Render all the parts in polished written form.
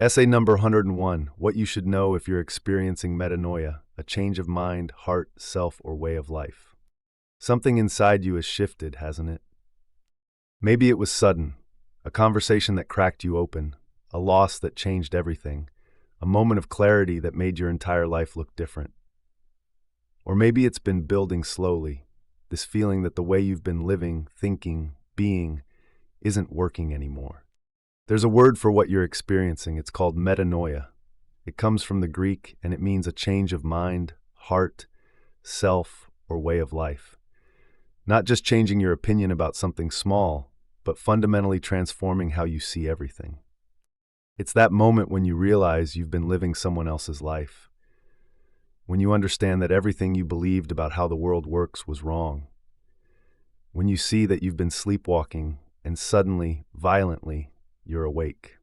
Essay number 101, What You Should Know If You're Experiencing Metanoia, a change of mind, heart, self, or way of life. Something inside you has shifted, hasn't it? Maybe it was sudden, a conversation that cracked you open, a loss that changed everything, a moment of clarity that made your entire life look different. Or maybe it's been building slowly, this feeling that the way you've been living, thinking, being, isn't working anymore. There's a word for what you're experiencing. It's called metanoia. It comes from the Greek and it means a change of mind, heart, self, or way of life. Not just changing your opinion about something small, but fundamentally transforming how you see everything. It's that moment when you realize you've been living someone else's life. When you understand that everything you believed about how the world works was wrong. When you see that you've been sleepwalking and suddenly, violently, you're awake.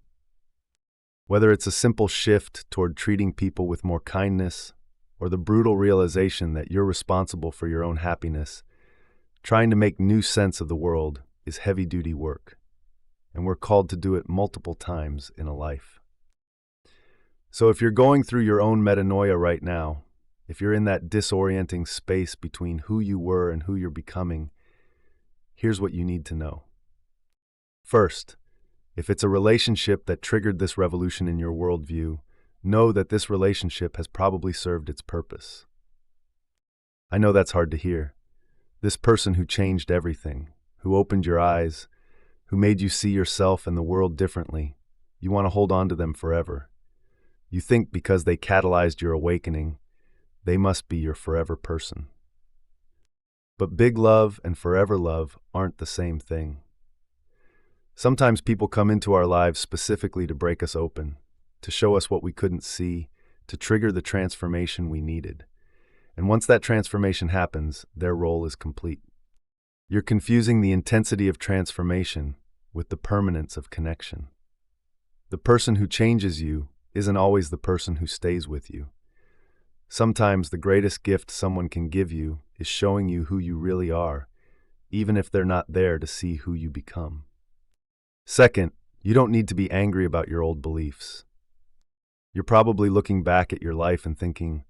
Whether it's a simple shift toward treating people with more kindness or the brutal realization that you're responsible for your own happiness, trying to make new sense of the world is heavy-duty work, and we're called to do it multiple times in a life. So if you're going through your own metanoia right now, if you're in that disorienting space between who you were and who you're becoming, here's what you need to know. First, if it's a relationship that triggered this revolution in your worldview, know that this relationship has probably served its purpose. I know that's hard to hear. This person who changed everything, who opened your eyes, who made you see yourself and the world differently, you want to hold on to them forever. You think because they catalyzed your awakening, they must be your forever person. But big love and forever love aren't the same thing. Sometimes people come into our lives specifically to break us open, to show us what we couldn't see, to trigger the transformation we needed. And once that transformation happens, their role is complete. You're confusing the intensity of transformation with the permanence of connection. The person who changes you isn't always the person who stays with you. Sometimes the greatest gift someone can give you is showing you who you really are, even if they're not there to see who you become. Second, you don't need to be angry about your old beliefs. You're probably looking back at your life and thinking,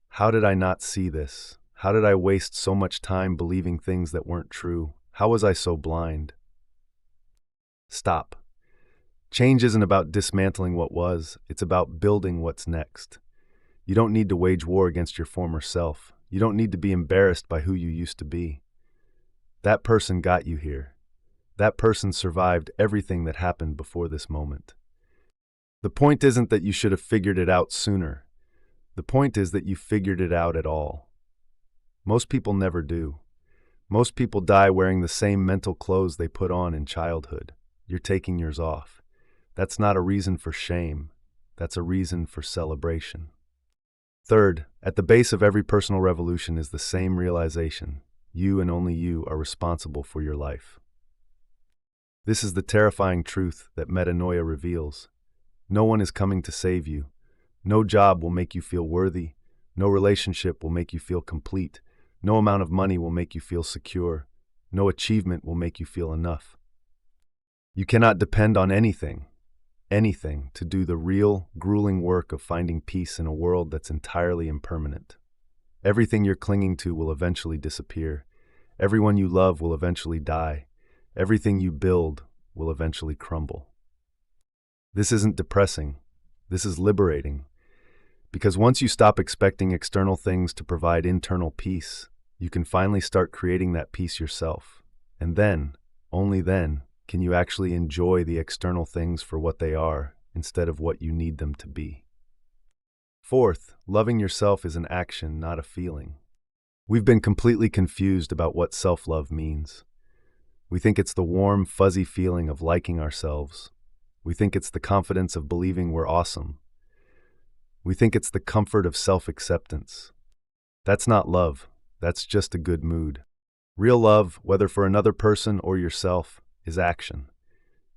how did I not see this? How did I waste so much time believing things that weren't true? How was I so blind? Stop. Change isn't about dismantling what was, it's about building what's next. You don't need to wage war against your former self. You don't need to be embarrassed by who you used to be. That person got you here. That person survived everything that happened before this moment. The point isn't that you should have figured it out sooner. The point is that you figured it out at all. Most people never do. Most people die wearing the same mental clothes they put on in childhood. You're taking yours off. That's not a reason for shame. That's a reason for celebration. Third, at the base of every personal revolution is the same realization. You and only you are responsible for your life. This is the terrifying truth that metanoia reveals. No one is coming to save you. No job will make you feel worthy. No relationship will make you feel complete. No amount of money will make you feel secure. No achievement will make you feel enough. You cannot depend on anything to do the real, grueling work of finding peace in a world that's entirely impermanent. Everything you're clinging to will eventually disappear. Everyone you love will eventually die. Everything you build will eventually crumble. This isn't depressing. This is liberating. Because once you stop expecting external things to provide internal peace, you can finally start creating that peace yourself. And then, only then, can you actually enjoy the external things for what they are instead of what you need them to be. Fourth, loving yourself is an action, not a feeling. We've been completely confused about what self-love means. We think it's the warm, fuzzy feeling of liking ourselves. We think it's the confidence of believing we're awesome. We think it's the comfort of self-acceptance. That's not love. That's just a good mood. Real love, whether for another person or yourself, is action.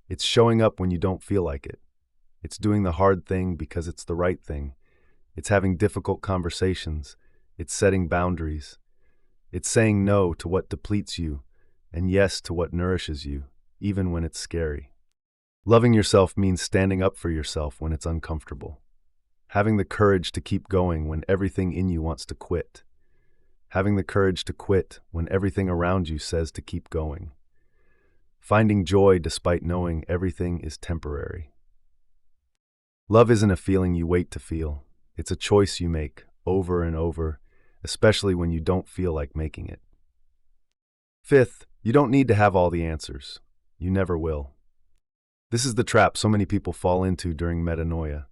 It's showing up when you don't feel like it. It's doing the hard thing because it's the right thing. It's having difficult conversations. It's setting boundaries. It's saying no to what depletes you and yes to what nourishes you, even when it's scary. Loving yourself means standing up for yourself when it's uncomfortable, having the courage to keep going when everything in you wants to quit, having the courage to quit when everything around you says to keep going, finding joy despite knowing everything is temporary. Love isn't a feeling you wait to feel. It's a choice you make over and over, especially when you don't feel like making it. Fifth, you don't need to have all the answers. You never will. This is the trap so many people fall into during metanoia.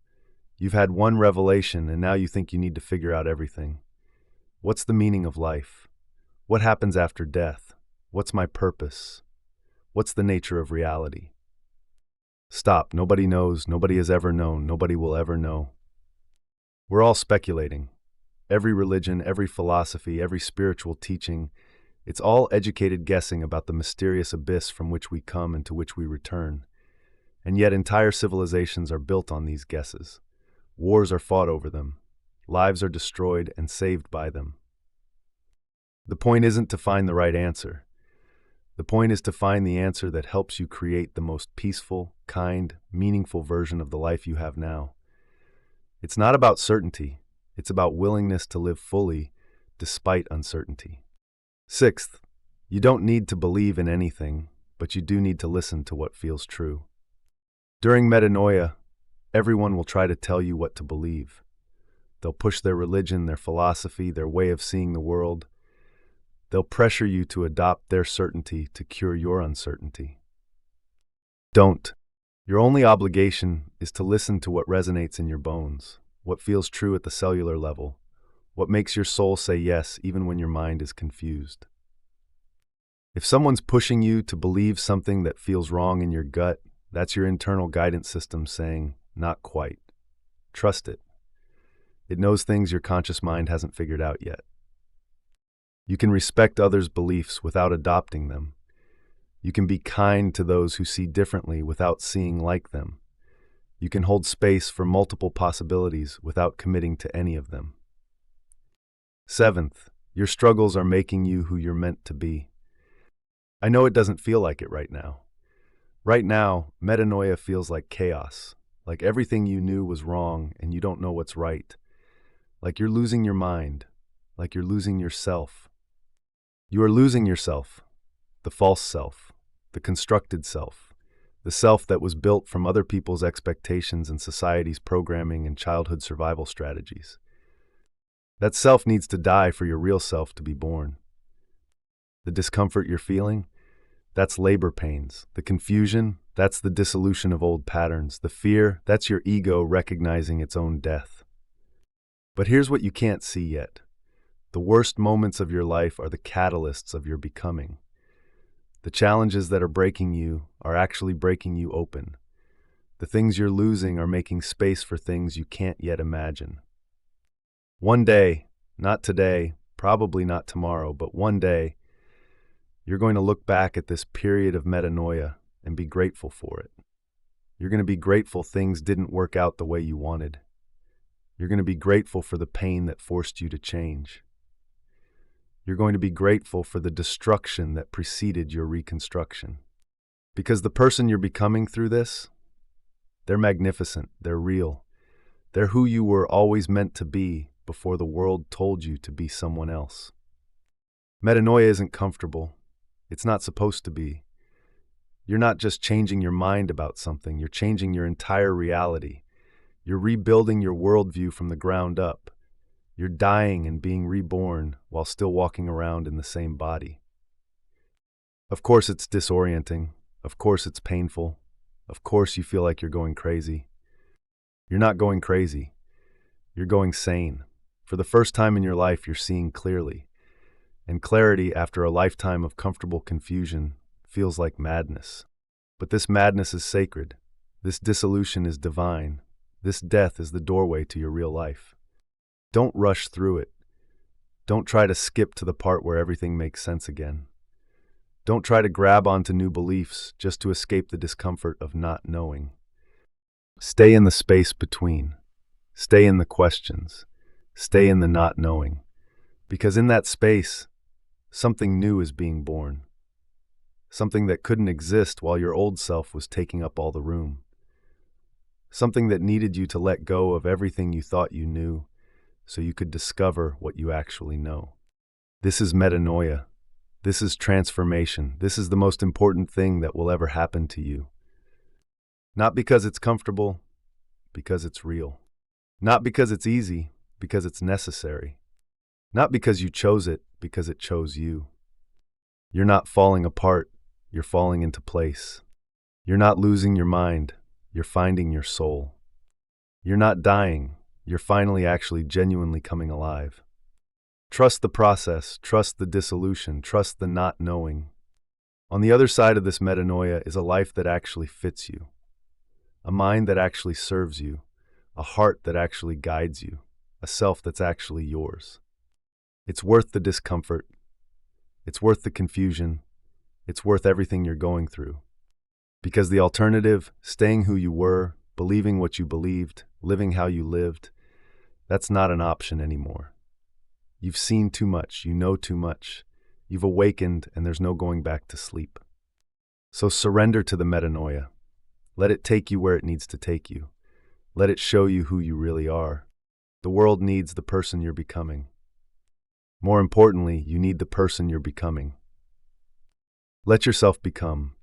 You've had one revelation and now you think you need to figure out everything. What's the meaning of life? What happens after death? What's my purpose? What's the nature of reality? Stop. Nobody knows. Nobody has ever known. Nobody will ever know. We're all speculating. Every religion, every philosophy, every spiritual teaching, it's all educated guessing about the mysterious abyss from which we come and to which we return. And yet entire civilizations are built on these guesses. Wars are fought over them. Lives are destroyed and saved by them. The point isn't to find the right answer. The point is to find the answer that helps you create the most peaceful, kind, meaningful version of the life you have now. It's not about certainty. It's about willingness to live fully despite uncertainty. Sixth, you don't need to believe in anything, but you do need to listen to what feels true. During metanoia, everyone will try to tell you what to believe. They'll push their religion, their philosophy, their way of seeing the world. They'll pressure you to adopt their certainty to cure your uncertainty. Don't. Your only obligation is to listen to what resonates in your bones, what feels true at the cellular level, what makes your soul say yes even when your mind is confused. If someone's pushing you to believe something that feels wrong in your gut, that's your internal guidance system saying, not quite. Trust it. It knows things your conscious mind hasn't figured out yet. You can respect others' beliefs without adopting them. You can be kind to those who see differently without seeing like them. You can hold space for multiple possibilities without committing to any of them. Seventh, your struggles are making you who you're meant to be. I know it doesn't feel like it right now. Right now, metanoia feels like chaos, like everything you knew was wrong and you don't know what's right, like you're losing your mind, like you're losing yourself. You are losing yourself, the false self, the constructed self, the self that was built from other people's expectations and society's programming and childhood survival strategies. That self needs to die for your real self to be born. The discomfort you're feeling, that's labor pains. The confusion, that's the dissolution of old patterns. The fear, that's your ego recognizing its own death. But here's what you can't see yet. The worst moments of your life are the catalysts of your becoming. The challenges that are breaking you are actually breaking you open. The things you're losing are making space for things you can't yet imagine. One day, not today, probably not tomorrow, but one day, you're going to look back at this period of metanoia and be grateful for it. You're going to be grateful things didn't work out the way you wanted. You're going to be grateful for the pain that forced you to change. You're going to be grateful for the destruction that preceded your reconstruction. Because the person you're becoming through this, they're magnificent, they're real. They're who you were always meant to be before the world told you to be someone else. Metanoia isn't comfortable. It's not supposed to be. You're not just changing your mind about something, you're changing your entire reality. You're rebuilding your worldview from the ground up. You're dying and being reborn while still walking around in the same body. Of course it's disorienting. Of course it's painful. Of course you feel like you're going crazy. You're not going crazy. You're going sane. For the first time in your life, you're seeing clearly. And clarity after a lifetime of comfortable confusion feels like madness. But this madness is sacred. This dissolution is divine. This death is the doorway to your real life. Don't rush through it. Don't try to skip to the part where everything makes sense again. Don't try to grab onto new beliefs just to escape the discomfort of not knowing. Stay in the space between. Stay in the questions. Stay in the not knowing. Because in that space, something new is being born. something that couldn't exist while your old self was taking up all the room, something that needed you to let go of everything you thought you knew so you could discover what you actually know. This is metanoia. This is transformation. This is the most important thing that will ever happen to you. Not because it's comfortable, because it's real. Not because it's easy, because it's necessary. Not because you chose it, because it chose you. You're not falling apart, you're falling into place. You're not losing your mind, you're finding your soul. You're not dying, you're finally actually genuinely coming alive. Trust the process, trust the dissolution, trust the not knowing. On the other side of this metanoia is a life that actually fits you, a mind that actually serves you, a heart that actually guides you, a self that's actually yours. It's worth the discomfort. It's worth the confusion. It's worth everything you're going through. Because the alternative, staying who you were, believing what you believed, living how you lived, that's not an option anymore. You've seen too much, you know too much. You've awakened and there's no going back to sleep. So surrender to the metanoia. Let it take you where it needs to take you. Let it show you who you really are. The world needs the person you're becoming. More importantly, you need the person you're becoming. Let yourself become.